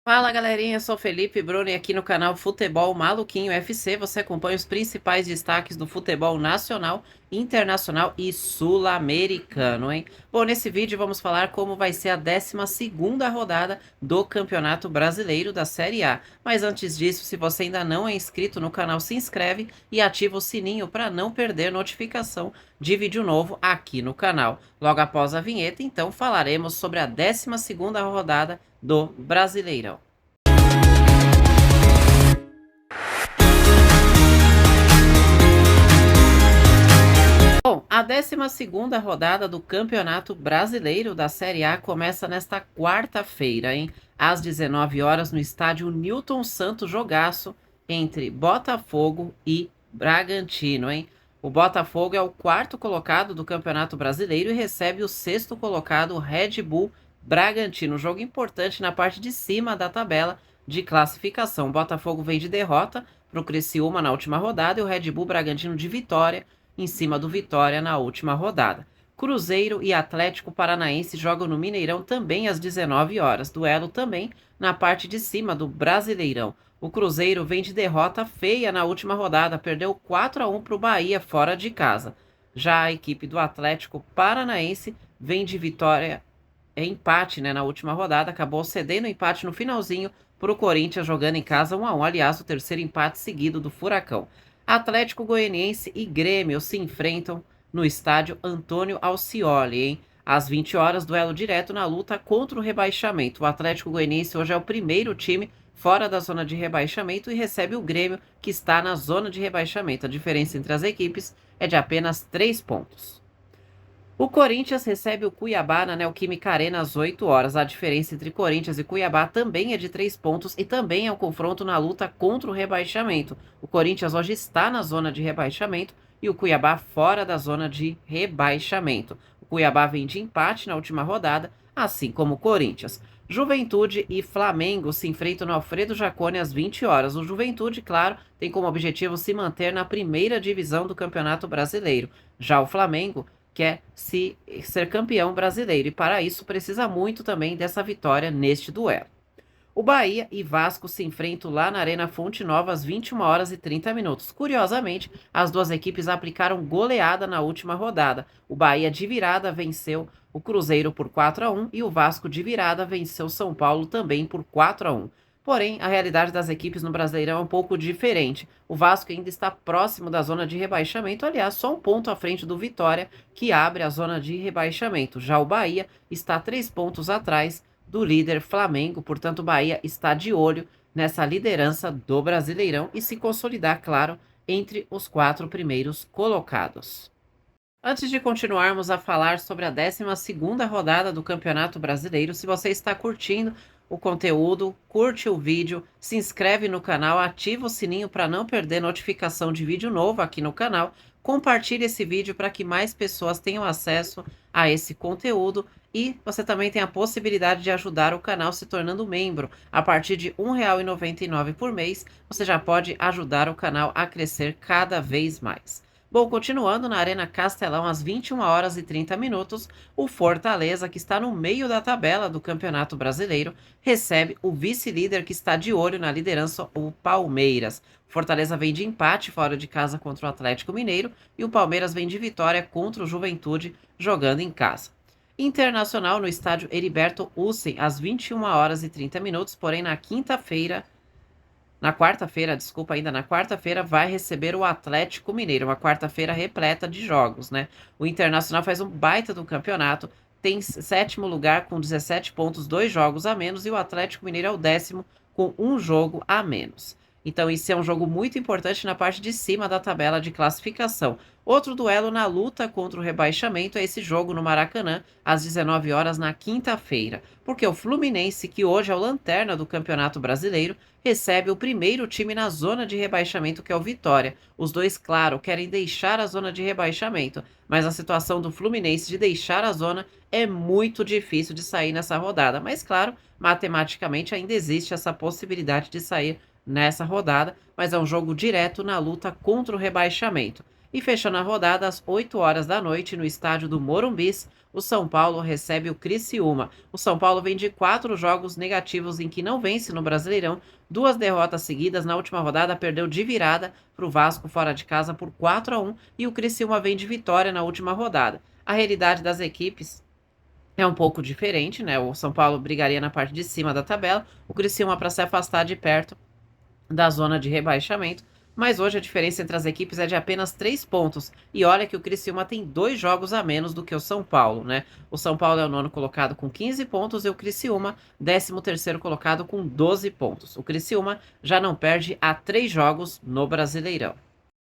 Fala galerinha, eu sou Felipe Bruno e aqui no canal Futebol Maluquinho FC você acompanha os principais destaques do futebol nacional, internacional e sul-americano, hein? Bom, nesse vídeo vamos falar como vai ser a 12ª rodada do Campeonato Brasileiro da Série A. Mas antes disso, se você ainda não é inscrito no canal, se inscreve e ativa o sininho para não perder notificação de vídeo novo aqui no canal. Logo após a vinheta, então, falaremos sobre a 12ª rodada do Brasileirão. Bom, a 12ª rodada do Campeonato Brasileiro da Série A começa nesta quarta-feira, hein? Às 19 horas no estádio Newton Santos, jogaço entre Botafogo e Bragantino, hein? O Botafogo é o quarto colocado do Campeonato Brasileiro e recebe o sexto colocado, o Red Bull Bragantino. Jogo importante na parte de cima da tabela de classificação. O Botafogo vem de derrota para o Criciúma na última rodada e o Red Bull Bragantino de vitória em cima do Vitória na última rodada. Cruzeiro e Atlético Paranaense jogam no Mineirão também às 19 horas. Duelo também na parte de cima do Brasileirão. O Cruzeiro vem de derrota feia na última rodada, perdeu 4-1 para o Bahia fora de casa. Já a equipe do Atlético Paranaense vem de vitória, empate, né, na última rodada, acabou cedendo empate no finalzinho para o Corinthians jogando em casa 1-1, aliás, o terceiro empate seguido do Furacão. Atlético Goianiense e Grêmio se enfrentam no estádio Antônio Alcioli, hein? Às 20 horas, duelo direto na luta contra o rebaixamento. O Atlético Goianiense hoje é o primeiro time fora da zona de rebaixamento e recebe o Grêmio, que está na zona de rebaixamento. A diferença entre as equipes é de apenas 3 pontos. O Corinthians recebe o Cuiabá na Neoquímica Arena às 8 horas. A diferença entre Corinthians e Cuiabá também é de 3 pontos e também é um confronto na luta contra o rebaixamento. O Corinthians hoje está na zona de rebaixamento e o Cuiabá fora da zona de rebaixamento. O Cuiabá vem de empate na última rodada, assim como o Corinthians. Juventude e Flamengo se enfrentam no Alfredo Jaconi às 20 horas. O Juventude, claro, tem como objetivo se manter na primeira divisão do Campeonato Brasileiro. Já o Flamengo quer ser campeão brasileiro e para isso precisa muito também dessa vitória neste duelo. O Bahia e Vasco se enfrentam lá na Arena Fonte Nova às 21 horas e 30 minutos. Curiosamente, as duas equipes aplicaram goleada na última rodada. O Bahia de virada venceu o Cruzeiro por 4-1 e o Vasco de virada venceu São Paulo também por 4-1. Porém, a realidade das equipes no Brasileirão é um pouco diferente. O Vasco ainda está próximo da zona de rebaixamento, aliás, só um ponto à frente do Vitória, que abre a zona de rebaixamento. Já o Bahia está 3 pontos atrás do líder Flamengo, portanto, o Bahia está de olho nessa liderança do Brasileirão e se consolidar, claro, entre os 4 primeiros colocados. Antes de continuarmos a falar sobre a 12ª rodada do Campeonato Brasileiro, se você está curtindo o conteúdo, curte o vídeo, se inscreve no canal, ativa o sininho para não perder notificação de vídeo novo aqui no canal, compartilhe esse vídeo para que mais pessoas tenham acesso a esse conteúdo e você também tem a possibilidade de ajudar o canal se tornando membro. A partir de R$ 1,99 por mês, você já pode ajudar o canal a crescer cada vez mais. Bom, continuando na Arena Castelão, às 21 horas e 30 minutos, o Fortaleza, que está no meio da tabela do Campeonato Brasileiro, recebe o vice-líder que está de olho na liderança, o Palmeiras. Fortaleza vem de empate fora de casa contra o Atlético Mineiro e o Palmeiras vem de vitória contra o Juventude, jogando em casa. Internacional no estádio Heriberto Ussen, às 21 horas e 30 minutos, porém ainda na quarta-feira, vai receber o Atlético Mineiro, uma quarta-feira repleta de jogos, né? O Internacional faz um baita do campeonato, tem 7º lugar com 17 pontos, 2 jogos a menos, e o Atlético Mineiro é o 10º com 1 jogo a menos. Então, isso é um jogo muito importante na parte de cima da tabela de classificação. Outro duelo na luta contra o rebaixamento é esse jogo no Maracanã, às 19 horas na quinta-feira. Porque o Fluminense, que hoje é o lanterna do Campeonato Brasileiro, recebe o primeiro time na zona de rebaixamento, que é o Vitória. Os dois, claro, querem deixar a zona de rebaixamento, mas a situação do Fluminense de deixar a zona é muito difícil de sair nessa rodada. Mas, claro, matematicamente ainda existe essa possibilidade de sair nessa rodada, mas é um jogo direto na luta contra o rebaixamento. E fechando a rodada, às 8 horas da noite, no estádio do Morumbis, o São Paulo recebe o Criciúma. O São Paulo vem de 4 jogos negativos em que não vence no Brasileirão, 2 derrotas seguidas. Na última rodada, perdeu de virada para o Vasco fora de casa por 4-1 e o Criciúma vem de vitória na última rodada. A realidade das equipes é um pouco diferente, né? O São Paulo brigaria na parte de cima da tabela, o Criciúma para se afastar de perto da zona de rebaixamento, mas hoje a diferença entre as equipes é de apenas 3 pontos. E olha que o Criciúma tem 2 jogos a menos do que o São Paulo, né? O São Paulo é o nono colocado com 15 pontos e o Criciúma, 13º colocado com 12 pontos. O Criciúma já não perde há 3 jogos no Brasileirão.